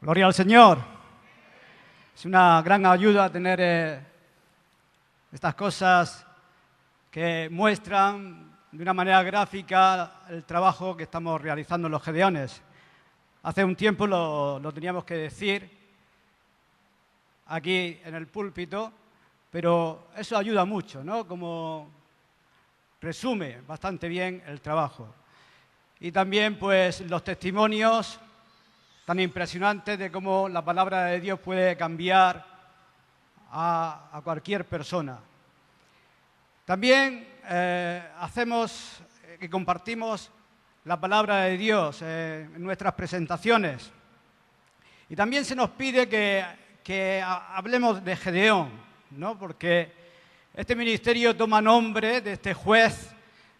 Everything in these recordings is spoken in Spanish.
Gloria al Señor. Es una gran ayuda tener estas cosas que muestran de una manera gráfica el trabajo que estamos realizando en los Gedeones. Hace un tiempo lo teníamos que decir aquí en el púlpito, pero eso ayuda mucho, ¿no? Como resume bastante bien el trabajo. Y también, pues, los testimonios tan impresionantes de cómo la palabra de Dios puede cambiar a cualquier persona. También hacemos y compartimos la palabra de Dios en nuestras presentaciones. Y también se nos pide que hablemos de Gedeón, ¿no? Porque este ministerio toma nombre de este juez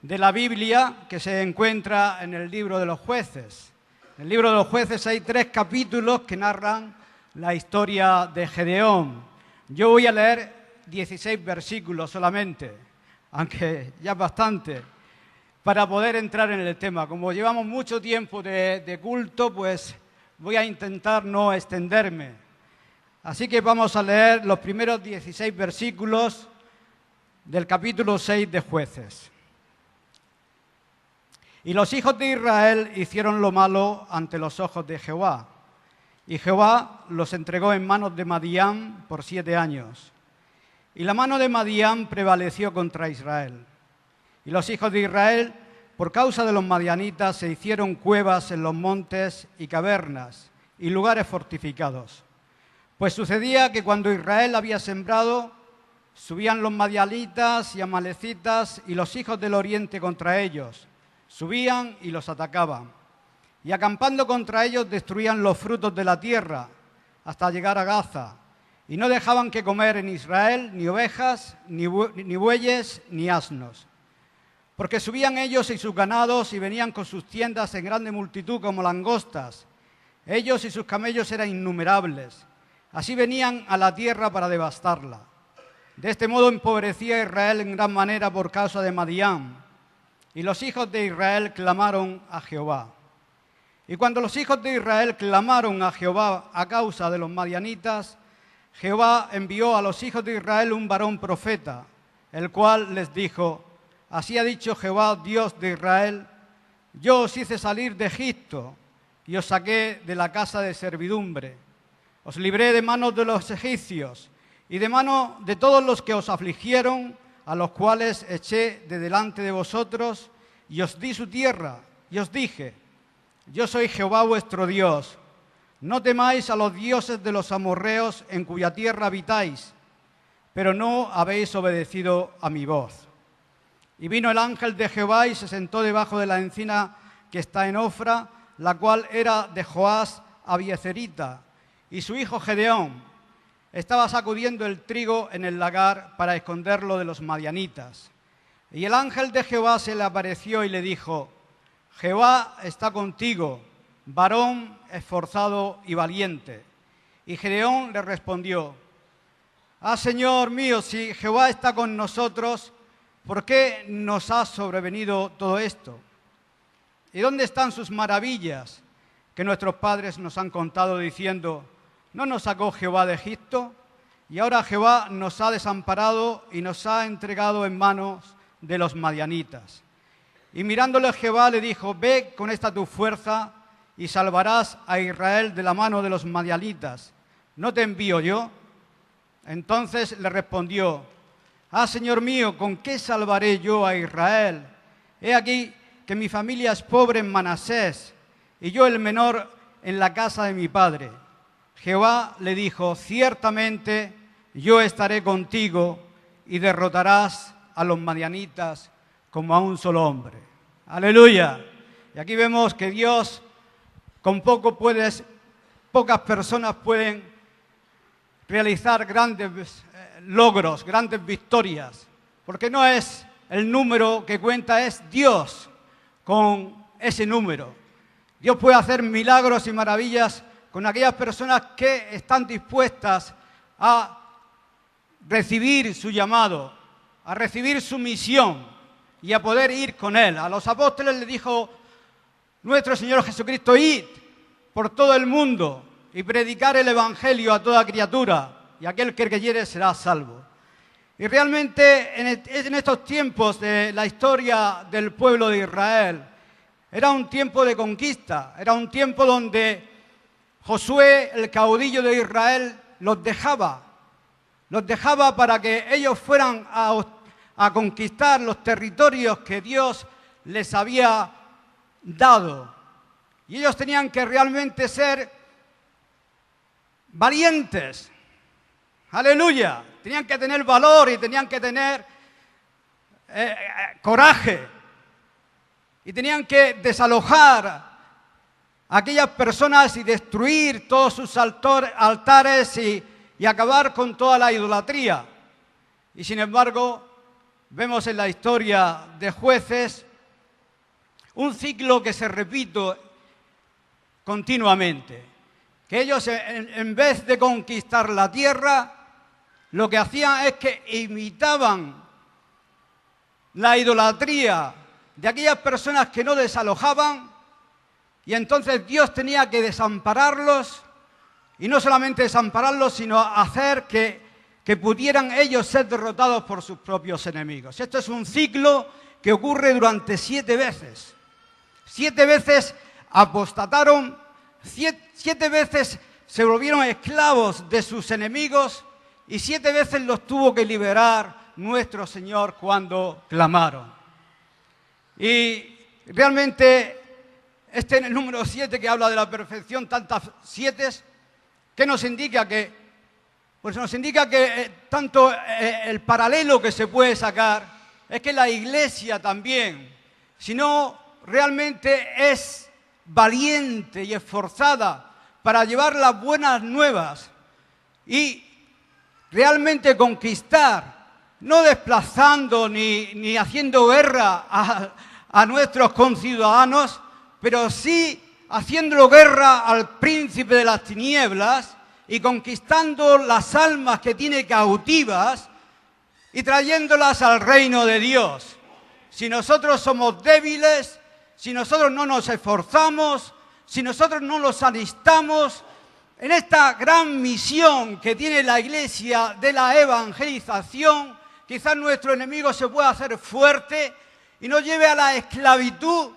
de la Biblia que se encuentra en el libro de los jueces. En el libro de los jueces hay 3 capítulos que narran la historia de Gedeón. Yo voy a leer 16 versículos solamente, aunque ya es bastante, para poder entrar en el tema. Como llevamos mucho tiempo de culto, pues voy a intentar no extenderme. Así que vamos a leer los primeros 16 versículos del capítulo 6 de Jueces. Y los hijos de Israel hicieron lo malo ante los ojos de Jehová, y Jehová los entregó en manos de Madián por 7 años. Y la mano de Madián prevaleció contra Israel. Y los hijos de Israel, por causa de los madianitas, se hicieron cuevas en los montes y cavernas y lugares fortificados. Pues sucedía que cuando Israel había sembrado, subían los madianitas y amalecitas y los hijos del oriente contra ellos. Subían y los atacaban, y acampando contra ellos destruían los frutos de la tierra hasta llegar a Gaza, y no dejaban que comer en Israel ni ovejas, ni bueyes, ni asnos. Porque subían ellos y sus ganados y venían con sus tiendas en grande multitud como langostas. Ellos y sus camellos eran innumerables. Así venían a la tierra para devastarla. De este modo empobrecía Israel en gran manera por causa de Madián. Y los hijos de Israel clamaron a Jehová. Y cuando los hijos de Israel clamaron a Jehová a causa de los madianitas, Jehová envió a los hijos de Israel un varón profeta, el cual les dijo: así ha dicho Jehová, Dios de Israel, yo os hice salir de Egipto y os saqué de la casa de servidumbre. Os libré de manos de los egipcios y de mano de todos los que os afligieron, a los cuales eché de delante de vosotros, y os di su tierra, y os dije: yo soy Jehová vuestro Dios. No temáis a los dioses de los amorreos en cuya tierra habitáis, pero no habéis obedecido a mi voz. Y vino el ángel de Jehová y se sentó debajo de la encina que está en Ofra, la cual era de Joás Abiezerita, y su hijo Gedeón estaba sacudiendo el trigo en el lagar para esconderlo de los madianitas. Y el ángel de Jehová se le apareció y le dijo: Jehová está contigo, varón esforzado y valiente. Y Gedeón le respondió: Señor mío, si Jehová está con nosotros, ¿por qué nos ha sobrevenido todo esto? ¿Y dónde están sus maravillas que nuestros padres nos han contado diciendo: ¿no nos sacó Jehová de Egipto? Y ahora Jehová nos ha desamparado y nos ha entregado en manos de los madianitas. Y mirándole Jehová le dijo: ve con esta tu fuerza y salvarás a Israel de la mano de los madianitas. ¿No te envío yo? Entonces le respondió: Señor mío, ¿con qué salvaré yo a Israel? He aquí que mi familia es pobre en Manasés y yo el menor en la casa de mi padre. Jehová le dijo: ciertamente yo estaré contigo y derrotarás a los madianitas como a un solo hombre. Aleluya. Y aquí vemos que Dios con pocas personas pueden realizar grandes logros, grandes victorias, porque no es el número que cuenta, es Dios con ese número. Dios puede hacer milagros y maravillas con aquellas personas que están dispuestas a recibir su llamado, a recibir su misión y a poder ir con Él. A los apóstoles les dijo nuestro Señor Jesucristo: id por todo el mundo y predicar el Evangelio a toda criatura, y aquel que creyere será salvo. Y realmente en estos tiempos de la historia del pueblo de Israel, era un tiempo de conquista, era un tiempo donde Josué, el caudillo de Israel, los dejaba para que ellos fueran a conquistar los territorios que Dios les había dado. Y ellos tenían que realmente ser valientes. Aleluya. Tenían que tener valor y tenían que tener coraje. Y tenían que desalojar a aquellas personas y destruir todos sus altares y acabar con toda la idolatría. Y sin embargo, vemos en la historia de Jueces un ciclo que se repite continuamente. Que ellos, en vez de conquistar la tierra, lo que hacían es que imitaban la idolatría de aquellas personas que no desalojaban, y entonces Dios tenía que desampararlos, y no solamente desampararlos, sino hacer que pudieran ellos ser derrotados por sus propios enemigos. Esto es un ciclo que ocurre durante 7 veces. 7 veces apostataron, 7 veces se volvieron esclavos de sus enemigos, y 7 veces los tuvo que liberar nuestro Señor cuando clamaron. Y realmente este en el número 7 que habla de la perfección, tantas 7, ¿qué nos indica? Pues nos indica que tanto el paralelo que se puede sacar es que la Iglesia también, si no realmente es valiente y esforzada para llevar las buenas nuevas y realmente conquistar, no desplazando ni haciendo guerra a nuestros conciudadanos, pero sí haciendo guerra al príncipe de las tinieblas y conquistando las almas que tiene cautivas y trayéndolas al reino de Dios. Si nosotros somos débiles, si nosotros no nos esforzamos, si nosotros no los alistamos en esta gran misión que tiene la Iglesia de la evangelización, quizás nuestro enemigo se pueda hacer fuerte y nos lleve a la esclavitud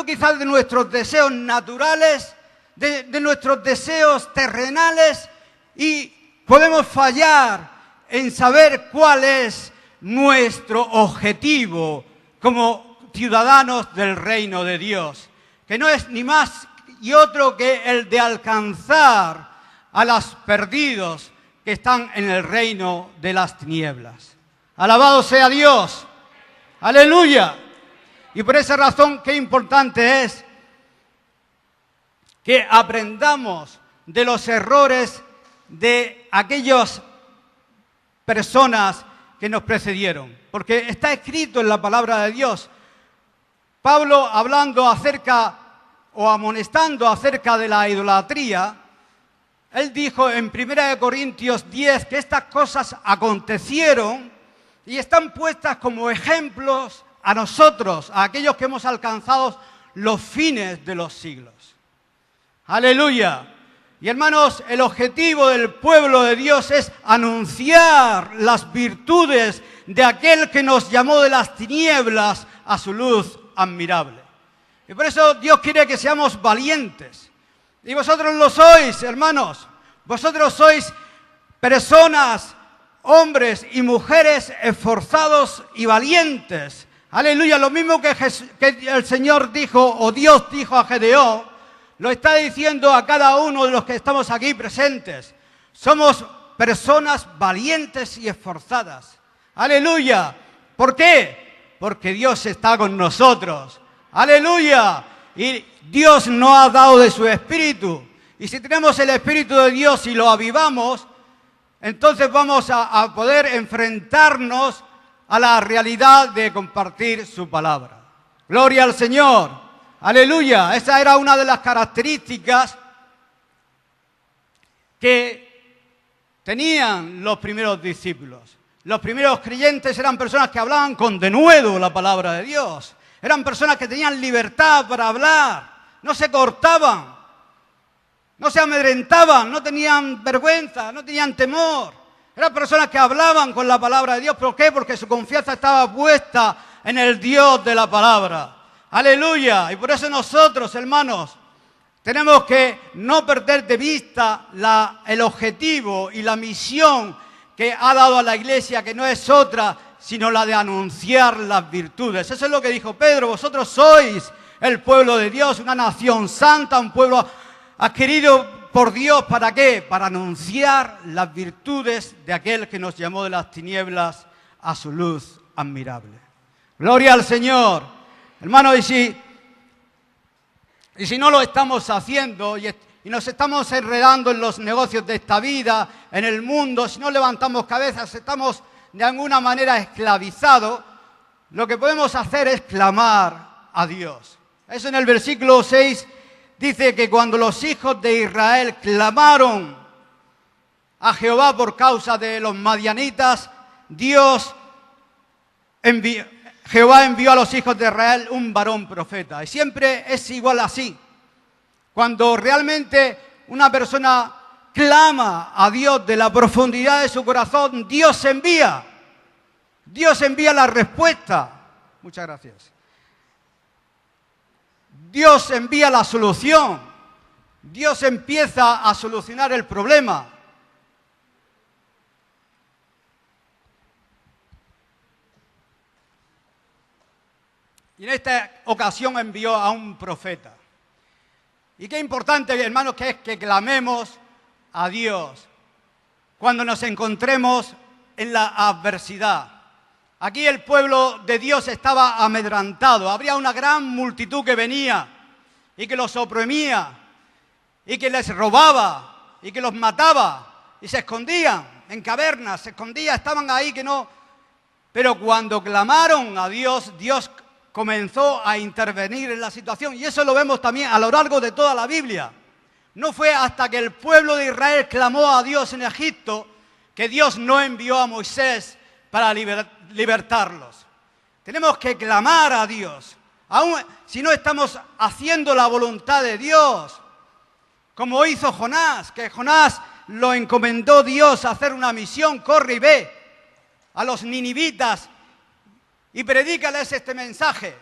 quizás de nuestros deseos naturales, de nuestros deseos terrenales, y podemos fallar en saber cuál es nuestro objetivo como ciudadanos del reino de Dios, que no es ni más y otro que el de alcanzar a los perdidos que están en el reino de las tinieblas. Alabado sea Dios. Aleluya. Y por esa razón, qué importante es que aprendamos de los errores de aquellas personas que nos precedieron. Porque está escrito en la palabra de Dios. Pablo, hablando acerca o amonestando acerca de la idolatría, él dijo en 1 Corintios 10 que estas cosas acontecieron y están puestas como ejemplos a nosotros, a aquellos que hemos alcanzado los fines de los siglos. Aleluya. Y hermanos, el objetivo del pueblo de Dios es anunciar las virtudes de aquel que nos llamó de las tinieblas a su luz admirable. Y por eso Dios quiere que seamos valientes. Y vosotros lo sois, hermanos. Vosotros sois personas, hombres y mujeres esforzados y valientes. Aleluya, lo mismo que el Señor dijo, o Dios dijo a Gedeón, lo está diciendo a cada uno de los que estamos aquí presentes. Somos personas valientes y esforzadas. Aleluya. ¿Por qué? Porque Dios está con nosotros. Aleluya. Y Dios nos ha dado de su Espíritu. Y si tenemos el Espíritu de Dios y lo avivamos, entonces vamos a poder enfrentarnos a la realidad de compartir su palabra. Gloria al Señor. Aleluya. Esa era una de las características que tenían los primeros discípulos. Los primeros creyentes eran personas que hablaban con denuedo la palabra de Dios. Eran personas que tenían libertad para hablar. No se cortaban. No se amedrentaban, no tenían vergüenza, no tenían temor. Eran personas que hablaban con la palabra de Dios. ¿Por qué? Porque su confianza estaba puesta en el Dios de la palabra. ¡Aleluya! Y por eso nosotros, hermanos, tenemos que no perder de vista el objetivo y la misión que ha dado a la Iglesia, que no es otra, sino la de anunciar las virtudes. Eso es lo que dijo Pedro. Vosotros sois el pueblo de Dios, una nación santa, un pueblo adquirido por Dios. ¿Para qué? Para anunciar las virtudes de aquel que nos llamó de las tinieblas a su luz admirable. Gloria al Señor. Hermanos, y si no lo estamos haciendo y nos estamos enredando en los negocios de esta vida, en el mundo, si no levantamos cabezas, estamos de alguna manera esclavizados, lo que podemos hacer es clamar a Dios. Eso en el versículo 6 dice que cuando los hijos de Israel clamaron a Jehová por causa de los madianitas, Jehová envió a los hijos de Israel un varón profeta. Y siempre es igual así. Cuando realmente una persona clama a Dios de la profundidad de su corazón, Dios envía la respuesta. Muchas gracias. Dios envía la solución. Dios empieza a solucionar el problema. Y en esta ocasión envió a un profeta. Y qué importante, hermanos, que es que clamemos a Dios cuando nos encontremos en la adversidad. Aquí el pueblo de Dios estaba amedrentado. Habría una gran multitud que venía y que los oprimía y que les robaba y que los mataba y se escondían en cavernas, se escondían, estaban ahí que no. Pero cuando clamaron a Dios, Dios comenzó a intervenir en la situación. Y eso lo vemos también a lo largo de toda la Biblia. No fue hasta que el pueblo de Israel clamó a Dios en Egipto que Dios no envió a Moisés para libertarlos. Tenemos que clamar a Dios, aun si no estamos haciendo la voluntad de Dios, como hizo Jonás, que Jonás lo encomendó Dios a hacer una misión. Corre y ve a los ninivitas y predícales este mensaje.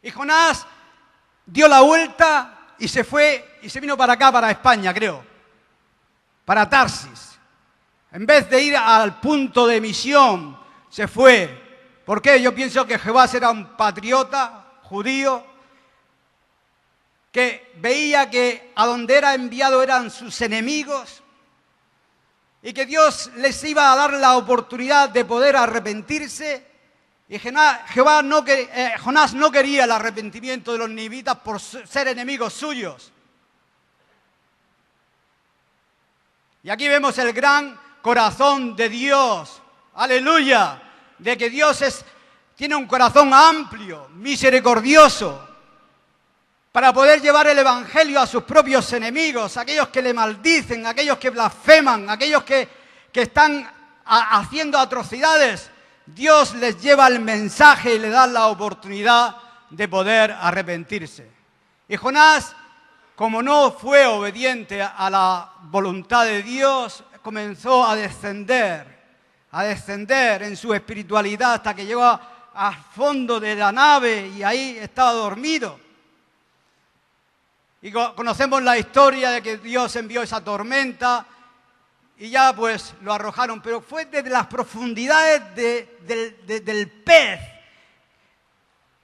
Y Jonás dio la vuelta y se fue y se vino para acá, para España, creo, para Tarsis. En vez de ir al punto de misión, se fue. ¿Por qué? Yo pienso que Jehová era un patriota judío que veía que a donde era enviado eran sus enemigos y que Dios les iba a dar la oportunidad de poder arrepentirse. Y Jonás no quería el arrepentimiento de los ninivitas por ser enemigos suyos. Y aquí vemos el gran corazón de Dios, aleluya, de que Dios tiene un corazón amplio, misericordioso, para poder llevar el evangelio a sus propios enemigos, aquellos que le maldicen, aquellos que blasfeman, aquellos que están haciendo atrocidades. Dios les lleva el mensaje y le da la oportunidad de poder arrepentirse. Y Jonás, como no fue obediente a la voluntad de Dios, comenzó a descender en su espiritualidad hasta que llegó al fondo de la nave y ahí estaba dormido. Y conocemos la historia de que Dios envió esa tormenta y ya pues lo arrojaron, pero fue desde las profundidades del pez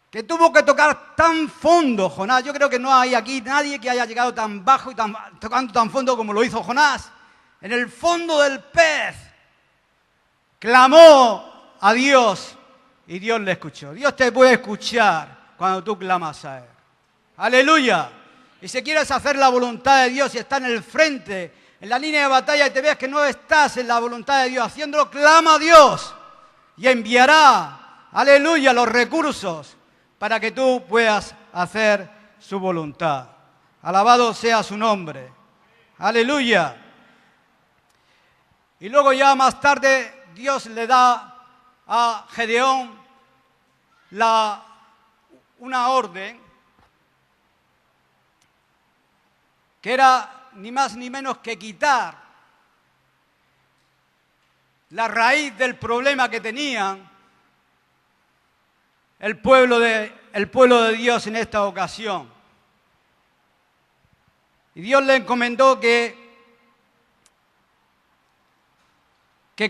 que tuvo que tocar tan fondo Jonás. Yo creo que no hay aquí nadie que haya llegado tan bajo y tocando tan fondo como lo hizo Jonás. En el fondo del pez clamó a Dios y Dios le escuchó. Dios te puede escuchar cuando tú clamas a Él. ¡Aleluya! Y si quieres hacer la voluntad de Dios y estás en el frente, en la línea de batalla y te ves que no estás en la voluntad de Dios haciéndolo, clama a Dios y enviará, aleluya, los recursos para que tú puedas hacer su voluntad. Alabado sea su nombre. Aleluya. Y luego ya más tarde Dios le da a Gedeón una orden que era ni más ni menos que quitar la raíz del problema que tenían el pueblo de Dios en esta ocasión. Y Dios le encomendó que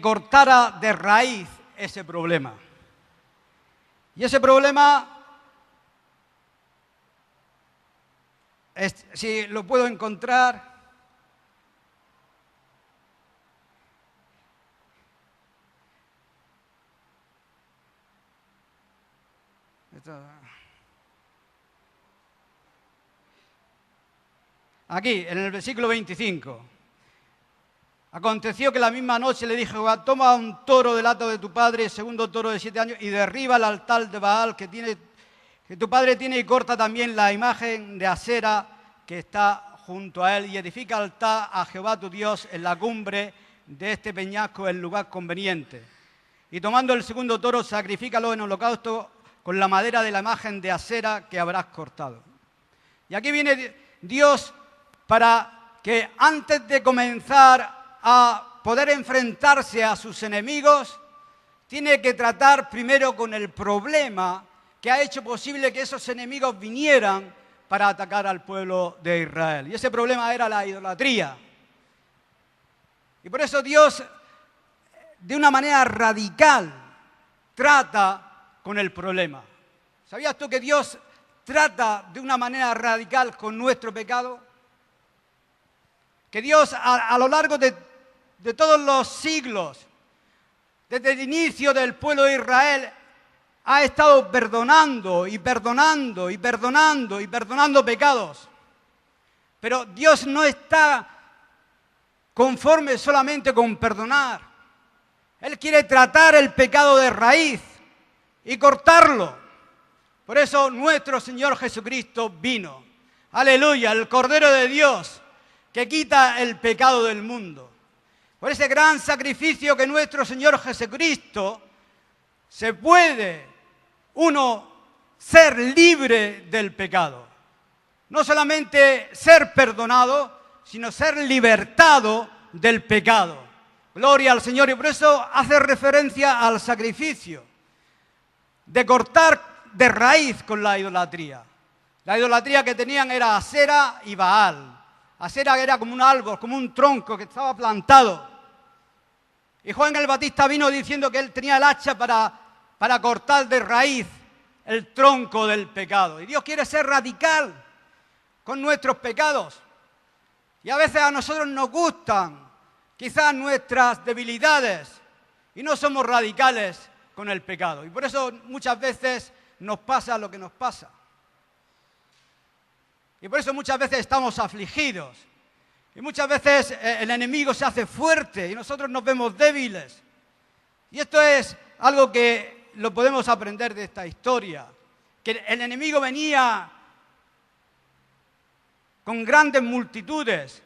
cortara de raíz ese problema. Y ese problema, si lo puedo encontrar, aquí, en el versículo 25. Aconteció que la misma noche le dijo Jehová: toma un toro del hato de tu padre, segundo toro de 7 años, y derriba el altar de Baal que tu padre tiene, y corta también la imagen de Asera que está junto a él, y edifica altar a Jehová tu Dios en la cumbre de este peñasco, en lugar conveniente. Y tomando el segundo toro, sacrifícalo en holocausto con la madera de la imagen de Asera que habrás cortado. Y aquí viene Dios para que antes de comenzar a poder enfrentarse a sus enemigos, tiene que tratar primero con el problema que ha hecho posible que esos enemigos vinieran para atacar al pueblo de Israel. Y ese problema era la idolatría. Y por eso Dios, de una manera radical, trata con el problema. ¿Sabías tú que Dios trata de una manera radical con nuestro pecado? Que Dios a lo largo de todos los siglos, desde el inicio del pueblo de Israel, ha estado perdonando y perdonando y perdonando y perdonando pecados. Pero Dios no está conforme solamente con perdonar. Él quiere tratar el pecado de raíz y cortarlo. Por eso nuestro Señor Jesucristo vino. Aleluya, el Cordero de Dios que quita el pecado del mundo. Por ese gran sacrificio que nuestro Señor Jesucristo, se puede uno ser libre del pecado. No solamente ser perdonado, sino ser libertado del pecado. Gloria al Señor. Y por eso hace referencia al sacrificio de cortar de raíz con la idolatría. La idolatría que tenían era Asera y Baal. Asera era como un árbol, como un tronco que estaba plantado. Y Juan el Bautista vino diciendo que él tenía el hacha para cortar de raíz el tronco del pecado. Y Dios quiere ser radical con nuestros pecados. Y a veces a nosotros nos gustan quizás nuestras debilidades y no somos radicales con el pecado. Y por eso muchas veces nos pasa lo que nos pasa. Y por eso muchas veces estamos afligidos. Y muchas veces el enemigo se hace fuerte y nosotros nos vemos débiles. Y esto es algo que lo podemos aprender de esta historia. Que el enemigo venía con grandes multitudes.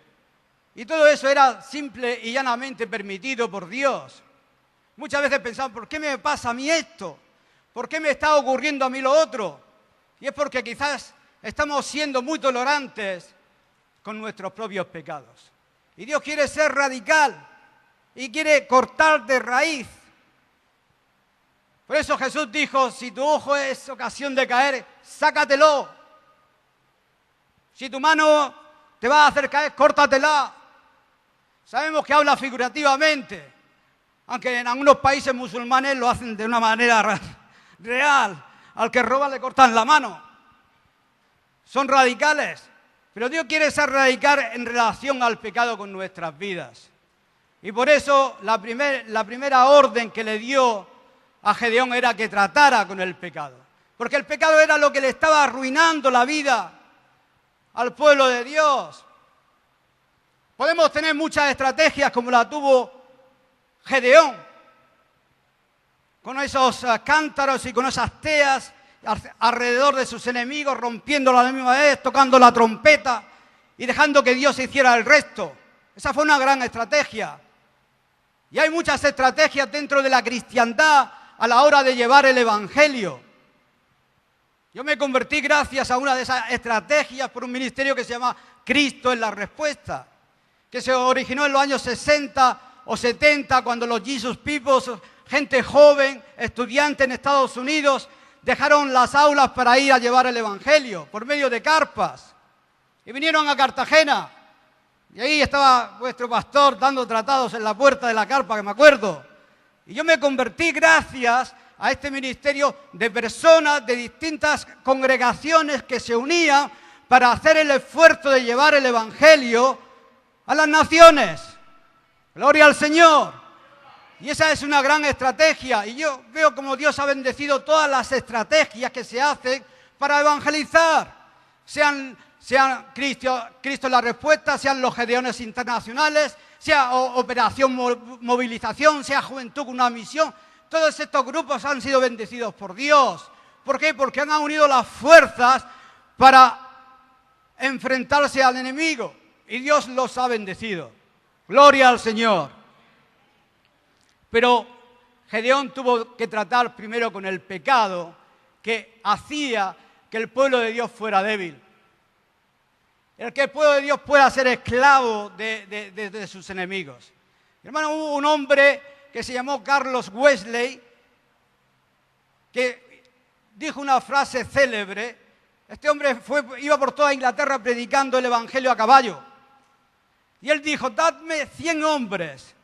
Y todo eso era simple y llanamente permitido por Dios. Muchas veces pensamos, ¿por qué me pasa a mí esto? ¿Por qué me está ocurriendo a mí lo otro? Y es porque quizás estamos siendo muy tolerantes con nuestros propios pecados. Y Dios quiere ser radical y quiere cortar de raíz. Por eso Jesús dijo, si tu ojo es ocasión de caer, sácatelo. Si tu mano te va a hacer caer, córtatela. Sabemos que habla figurativamente, aunque en algunos países musulmanes lo hacen de una manera real. Al que roba le cortan la mano. Son radicales. Pero Dios quiere ser radical en relación al pecado con nuestras vidas. Y por eso la primera orden que le dio a Gedeón era que tratara con el pecado. Porque el pecado era lo que le estaba arruinando la vida al pueblo de Dios. Podemos tener muchas estrategias como la tuvo Gedeón, con esos cántaros y con esas teas alrededor de sus enemigos, rompiéndolo a la misma vez, tocando la trompeta y dejando que Dios hiciera el resto. Esa fue una gran estrategia. Y hay muchas estrategias dentro de la cristiandad a la hora de llevar el evangelio. Yo me convertí gracias a una de esas estrategias por un ministerio que se llama Cristo en la Respuesta, que se originó en los años 60 o 70, cuando los Jesus People, gente joven, estudiantes en Estados Unidos, dejaron las aulas para ir a llevar el Evangelio por medio de carpas. Y vinieron a Cartagena. Y ahí estaba vuestro pastor dando tratados en la puerta de la carpa, que me acuerdo. Y yo me convertí gracias a este ministerio de personas de distintas congregaciones que se unían para hacer el esfuerzo de llevar el Evangelio a las naciones. Gloria al Señor. Y esa es una gran estrategia. Y yo veo como Dios ha bendecido todas las estrategias que se hacen para evangelizar. Sean Cristo en la Respuesta, sean los Gedeones internacionales, sea Operación Movilización, sea Juventud con una Misión. Todos estos grupos han sido bendecidos por Dios. ¿Por qué? Porque han unido las fuerzas para enfrentarse al enemigo. Y Dios los ha bendecido. Gloria al Señor. Pero Gedeón tuvo que tratar primero con el pecado que hacía que el pueblo de Dios fuera débil. El que el pueblo de Dios pueda ser esclavo de sus enemigos. Hermano, hubo un hombre que se llamó Carlos Wesley, que dijo una frase célebre. Este hombre iba por toda Inglaterra predicando el Evangelio a caballo. Y él dijo: dadme 100 hombres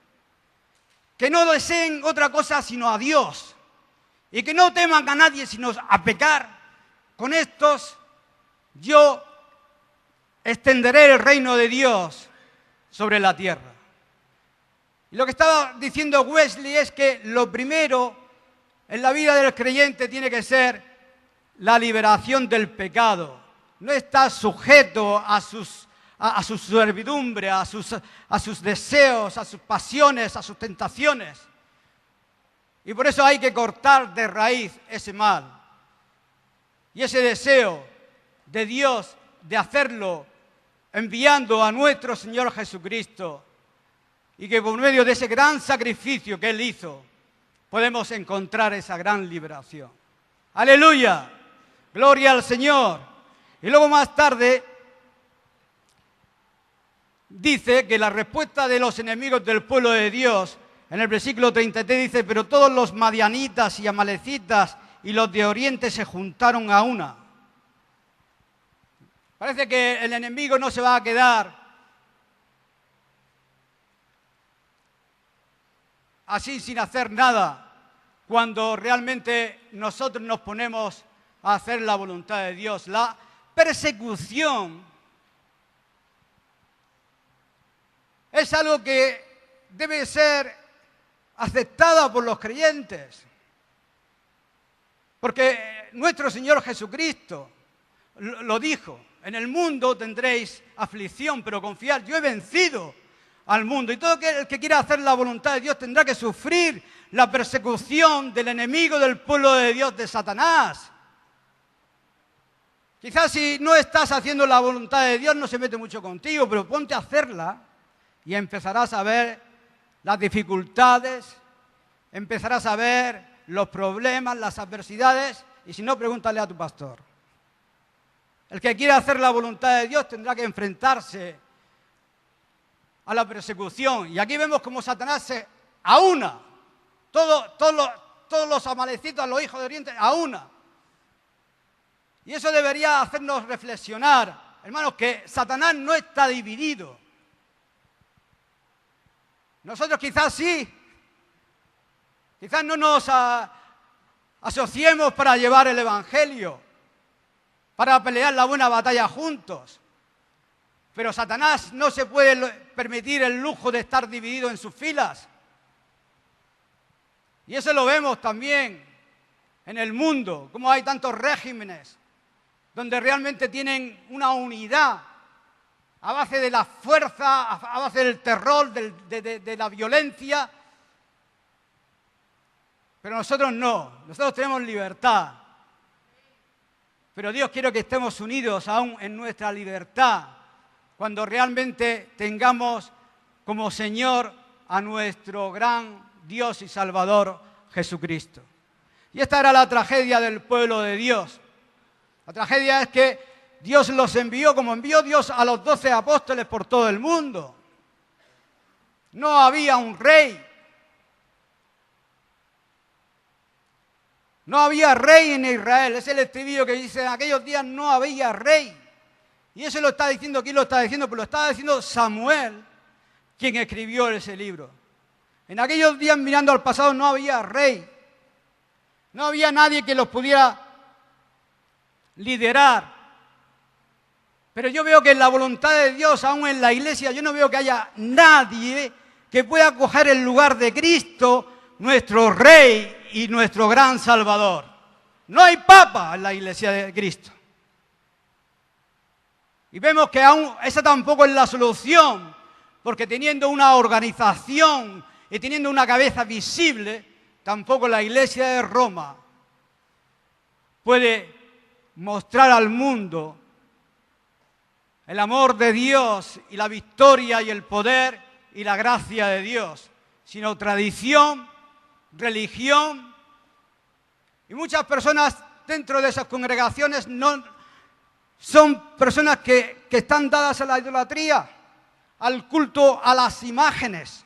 que no deseen otra cosa sino a Dios y que no teman a nadie sino a pecar. Con estos yo extenderé el reino de Dios sobre la tierra. Y lo que estaba diciendo Wesley es que lo primero en la vida del creyente tiene que ser la liberación del pecado. No está sujeto a su servidumbre, a sus deseos, a sus pasiones, a sus tentaciones. Y por eso hay que cortar de raíz ese mal. Y ese deseo de Dios de hacerlo enviando a nuestro Señor Jesucristo, y que por medio de ese gran sacrificio que Él hizo, podemos encontrar esa gran liberación. ¡Aleluya! ¡Gloria al Señor! Y luego más tarde dice que la respuesta de los enemigos del pueblo de Dios, en el versículo 33 dice: pero todos los madianitas y amalecitas y los de Oriente se juntaron a una. Parece que el enemigo no se va a quedar así sin hacer nada cuando realmente nosotros nos ponemos a hacer la voluntad de Dios. La persecución es algo que debe ser aceptada por los creyentes, porque nuestro Señor Jesucristo lo dijo: en el mundo tendréis aflicción, pero confiad, yo he vencido al mundo. Y todo el que quiera hacer la voluntad de Dios tendrá que sufrir la persecución del enemigo del pueblo de Dios, de Satanás. Quizás si no estás haciendo la voluntad de Dios no se mete mucho contigo, pero ponte a hacerla y empezarás a ver las dificultades, empezarás a ver los problemas, las adversidades, y si no, pregúntale a tu pastor. El que quiera hacer la voluntad de Dios tendrá que enfrentarse a la persecución. Y aquí vemos cómo Satanás se aúna. Todos los amalecitos, los hijos de Oriente, aúna. Y eso debería hacernos reflexionar, hermanos, que Satanás no está dividido. Nosotros quizás sí. Quizás no nos asociemos para llevar el Evangelio, para pelear la buena batalla juntos. Pero Satanás no se puede permitir el lujo de estar dividido en sus filas. Y eso lo vemos también en el mundo, como hay tantos regímenes donde realmente tienen una unidad a base de la fuerza, a base del terror, de la violencia. Pero nosotros no, nosotros tenemos libertad. Pero Dios quiere que estemos unidos aún en nuestra libertad, cuando realmente tengamos como Señor a nuestro gran Dios y Salvador Jesucristo. Y esta era la tragedia del pueblo de Dios. La tragedia es que Dios los envió como envió Dios a los 12 apóstoles por todo el mundo. No había un rey. No había rey en Israel. Es el estribillo que dice, en aquellos días no había rey. Y eso lo está diciendo, ¿quién lo está diciendo? Pues lo está diciendo Samuel, quien escribió ese libro. En aquellos días, mirando al pasado, no había rey. No había nadie que los pudiera liderar. Pero yo veo que en la voluntad de Dios, aún en la iglesia, yo no veo que haya nadie que pueda coger el lugar de Cristo, nuestro Rey y nuestro gran Salvador. No hay papa en la iglesia de Cristo. Y vemos que aún esa tampoco es la solución, porque teniendo una organización y teniendo una cabeza visible, tampoco la iglesia de Roma puede mostrar al mundo el amor de Dios y la victoria y el poder y la gracia de Dios, sino tradición, religión. Y muchas personas dentro de esas congregaciones no son personas que están dadas a la idolatría, al culto a las imágenes.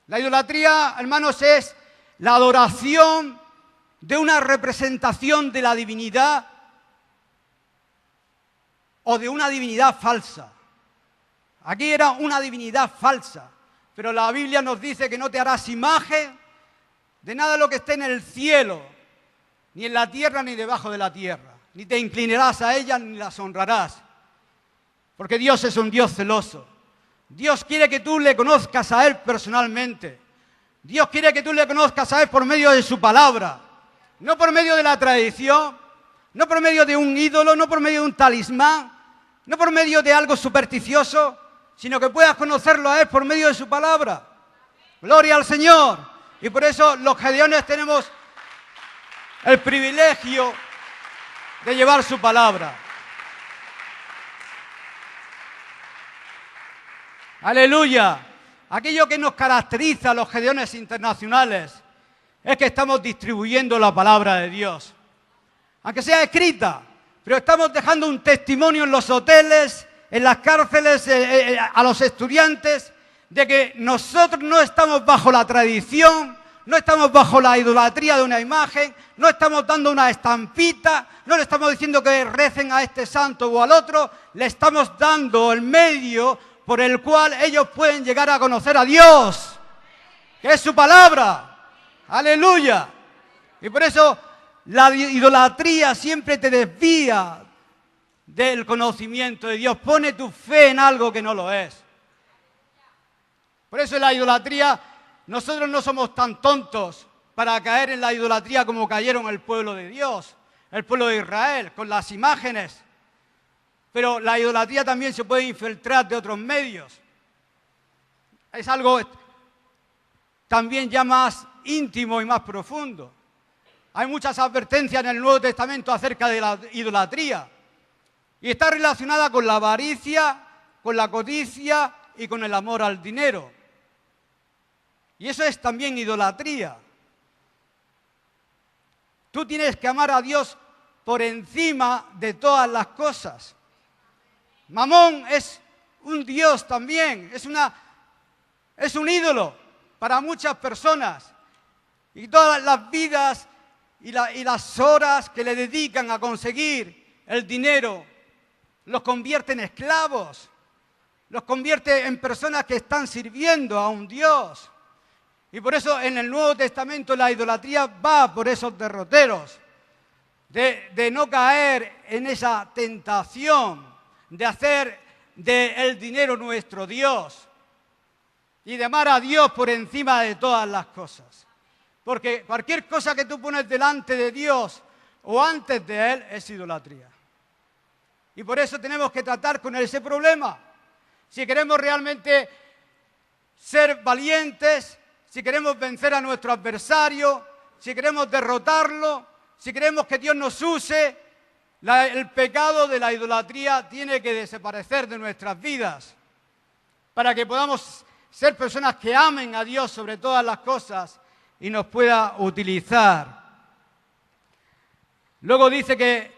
La idolatría, hermanos, es la adoración de una representación de la divinidad o de una divinidad falsa. Aquí era una divinidad falsa, pero la Biblia nos dice que no te harás imagen de nada de lo que esté en el cielo, ni en la tierra, ni debajo de la tierra. Ni te inclinarás a ellas, ni las honrarás. Porque Dios es un Dios celoso. Dios quiere que tú le conozcas a Él personalmente. Dios quiere que tú le conozcas a Él por medio de su palabra. No por medio de la tradición, no por medio de un ídolo, no por medio de un talismán, no por medio de algo supersticioso, sino que puedas conocerlo a Él por medio de su palabra. Gloria al Señor. Y por eso los gedeones tenemos el privilegio de llevar su palabra. Aleluya. Aquello que nos caracteriza a los gedeones internacionales es que estamos distribuyendo la palabra de Dios. Aunque sea escrita, pero estamos dejando un testimonio en los hoteles, en las cárceles, a los estudiantes, de que nosotros no estamos bajo la tradición, no estamos bajo la idolatría de una imagen, no estamos dando una estampita, no le estamos diciendo que recen a este santo o al otro, le estamos dando el medio por el cual ellos pueden llegar a conocer a Dios, que es su palabra. Aleluya. Y por eso la idolatría siempre te desvía del conocimiento de Dios. Pone tu fe en algo que no lo es. Por eso la idolatría, nosotros no somos tan tontos para caer en la idolatría como cayeron el pueblo de Dios, el pueblo de Israel, con las imágenes. Pero la idolatría también se puede infiltrar de otros medios. Es algo también ya más íntimo y más profundo. Hay muchas advertencias en el Nuevo Testamento acerca de la idolatría. Y está relacionada con la avaricia, con la codicia y con el amor al dinero. Y eso es también idolatría. Tú tienes que amar a Dios por encima de todas las cosas. Mamón es un dios también, es un ídolo para muchas personas. Y todas las vidas y las horas que le dedican a conseguir el dinero los convierte en esclavos, los convierte en personas que están sirviendo a un Dios. Y por eso en el Nuevo Testamento la idolatría va por esos derroteros, de no caer en esa tentación de hacer del dinero nuestro Dios y de amar a Dios por encima de todas las cosas. Porque cualquier cosa que tú pones delante de Dios o antes de Él es idolatría. Y por eso tenemos que tratar con ese problema. Si queremos realmente ser valientes, si queremos vencer a nuestro adversario, si queremos derrotarlo, si queremos que Dios nos use, el pecado de la idolatría tiene que desaparecer de nuestras vidas para que podamos ser personas que amen a Dios sobre todas las cosas y nos pueda utilizar. Luego dice que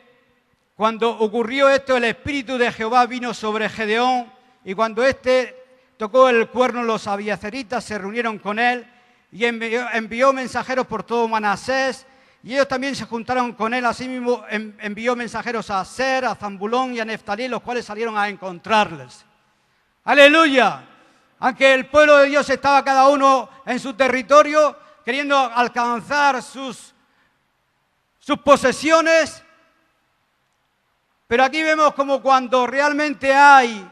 cuando ocurrió esto, el Espíritu de Jehová vino sobre Gedeón, y cuando éste tocó el cuerno, los abiezeritas se reunieron con él, y envió mensajeros por todo Manasés, y ellos también se juntaron con él. Asimismo envió mensajeros a Aser, a Zambulón y a Neftalí, los cuales salieron a encontrarles. ¡Aleluya! Aunque el pueblo de Dios estaba cada uno en su territorio, queriendo alcanzar sus posesiones, pero aquí vemos como cuando realmente hay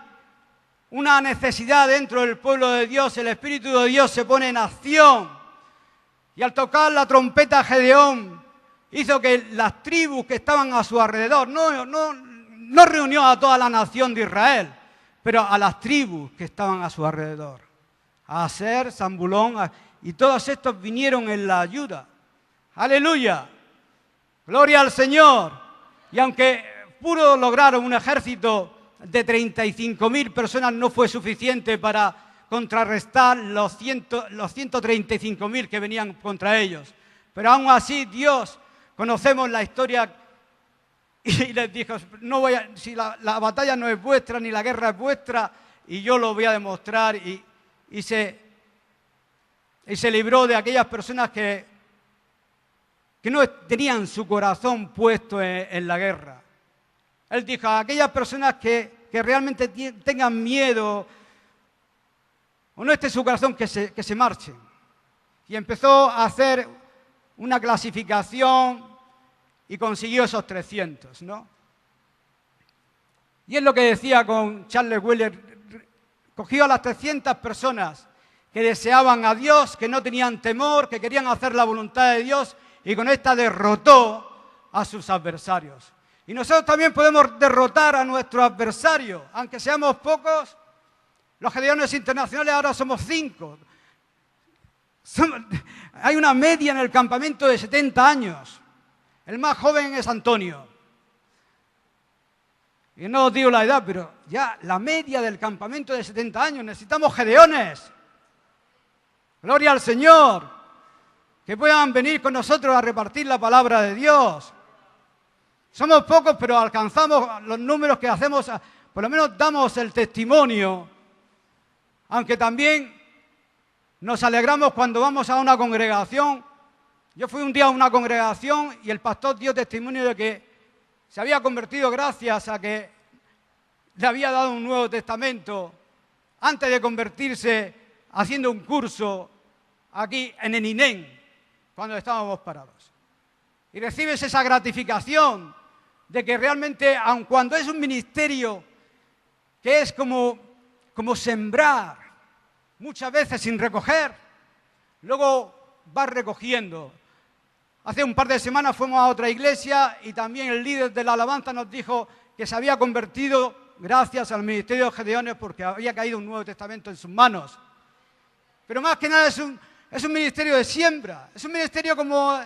una necesidad dentro del pueblo de Dios, el Espíritu de Dios se pone en acción. Y al tocar la trompeta, Gedeón hizo que las tribus que estaban a su alrededor, no reunió a toda la nación de Israel, pero a las tribus que estaban a su alrededor. A Aser, Zambulón, y todos estos vinieron en la ayuda. ¡Aleluya! ¡Gloria al Señor! Y aunque pudo lograr un ejército de 35.000 personas, no fue suficiente para contrarrestar los 135.000 que venían contra ellos. Pero aún así Dios, conocemos la historia, y les dijo, si la batalla no es vuestra ni la guerra es vuestra, y yo lo voy a demostrar, y se libró de aquellas personas que no tenían su corazón puesto en la guerra. Él dijo, a aquellas personas que realmente tengan miedo o no esté su corazón, que se marchen. Y empezó a hacer una clasificación y consiguió esos 300, ¿no? Y es lo que decía con Charles Wheeler, cogió a las 300 personas que deseaban a Dios, que no tenían temor, que querían hacer la voluntad de Dios, y con esta derrotó a sus adversarios. Y nosotros también podemos derrotar a nuestros adversarios, aunque seamos pocos. Los Gedeones internacionales ahora somos 5. Hay una media en el campamento de 70 años. El más joven es Antonio. Y no os digo la edad, pero ya la media del campamento de 70 años. Necesitamos Gedeones. Gloria al Señor. Que puedan venir con nosotros a repartir la palabra de Dios. Somos pocos, pero alcanzamos los números que hacemos, por lo menos damos el testimonio, aunque también nos alegramos cuando vamos a una congregación. Yo fui un día a una congregación y el pastor dio testimonio de que se había convertido gracias a que le había dado un Nuevo Testamento antes de convertirse haciendo un curso aquí en Eninén, cuando estábamos parados. Y recibes esa gratificación de que realmente, aun cuando es un ministerio que es como sembrar, muchas veces sin recoger, luego vas recogiendo. Hace un par de semanas fuimos a otra iglesia y también el líder de la alabanza nos dijo que se había convertido gracias al ministerio de Gedeones porque había caído un Nuevo Testamento en sus manos. Pero más que nada es un ministerio de siembra, es un ministerio como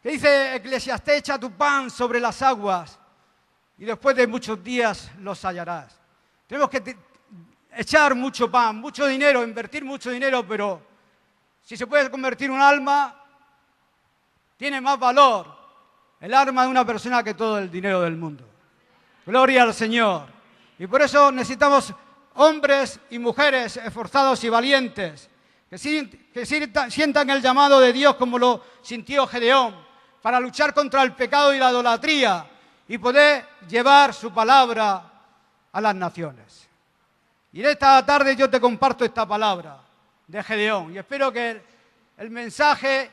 que dice Eclesiastés, echa tu pan sobre las aguas y después de muchos días los hallarás. Tenemos que echar mucho pan, mucho dinero, invertir mucho dinero, pero si se puede convertir un alma, tiene más valor el alma de una persona que todo el dinero del mundo. Gloria al Señor. Y por eso necesitamos hombres y mujeres esforzados y valientes, que sientan el llamado de Dios como lo sintió Gedeón, para luchar contra el pecado y la idolatría y poder llevar su palabra a las naciones. Y en esta tarde yo te comparto esta palabra de Gedeón y espero que el mensaje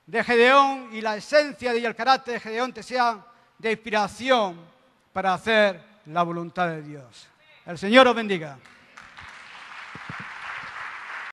de Gedeón y la esencia y el carácter de Gedeón te sean de inspiración para hacer la voluntad de Dios. El Señor os bendiga.